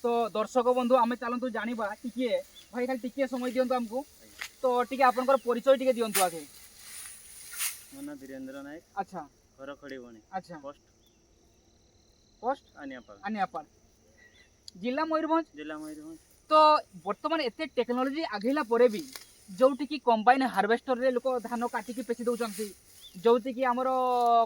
तो दर्शक बंधु आम चलतु जाना टिके भाई खाली टिके समय दिंतु आमको तो टिके आपनकर परिचय टिके दिंतु आगे। मो ना धीरेन्द्र नायक। अच्छा घर खड़ीबणी। अच्छा पोस्ट पोस्ट आनियापाल आनियापाल जिला मयूरभंज। जिला मयूरभंज। तो बर्तमान एते टेक्नोलोजी आगेला परे भी जोटी की कंबाइन हार्वेस्टर रे लोक धान काटिकी पेची दउचंती जोटी की हमर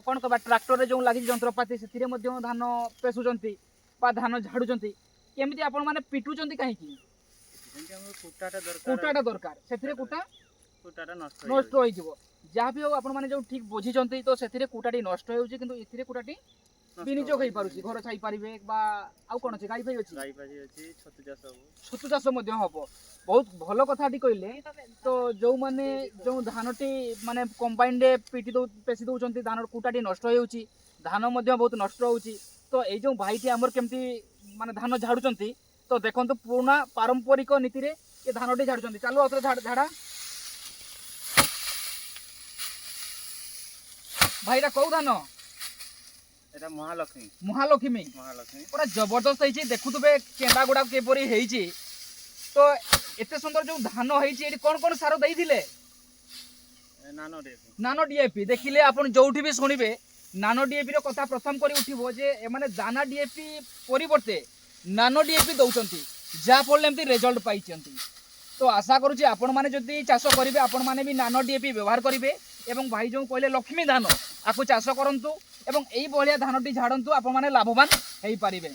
कोन कहबा ट्रैक्टर रे जो लागि यंत्रपाति सेतिरे मध्ये धान पेसुचंती बा धान झाडुचंती केमिति आपण माने पिटुचंती काहे की जेंति हम कुटाटा दरकार। कुटाटा दरकार सेतिरे कुटाटा नष्ट होई जिवो जहाँ भी हो आपण माने जो ठीक बुझिचंती तो सेतिरे कुटाटी नष्ट होउची किंतु एतिरे कुटाटी विनियोग होई पारुची घर छाई पारिबे बा आउ कोन अछि गाई भाई अछि गाई पाजी अछि छतु चाष मध्ये हबो बहुत भल कथाटी कहले। तो जो माने जो धानटी माने कंबाइन रे पिटी दो पेसी दउचंती धान कुटाटी नष्ट होउची धान मध्ये बहुत नष्ट होउची तो ए जो भाईटी हमर केमती माने धान झाडुचंती तो देखंतु पुराना पारंपरिक नीति रे ए धानटी झाडुचंती चालू अत्र झाडा भाईरा कौ धान एटा महालक्ष्मी महालक्ष्मी पूरा जबरदस्त है देखुवे केंदा गुड़ा केपरी है तो एते सुंदर जो धान है कौन कौन सार देइथिले नानो डीएपी देखिले आपण जोठी भी सुनिबे नानो डीएपी रो कथा प्रथम करी उठिबो जे एमाने दाना डीएपी परिवर्ते नानो डीएपी दउचंती जा फल एमती रिजल्ट पाइचंती। तो आशा करूची आपण माने जदी चाष करिवे आपण माने भी नानो डीएपी व्यवहार करिवे एवं भाई जो कहले लक्ष्मी धान आकु चाष करंतु एवं एई बलिया धानटी झाड़ंतु आपण माने लाभवान हेई पारिबे।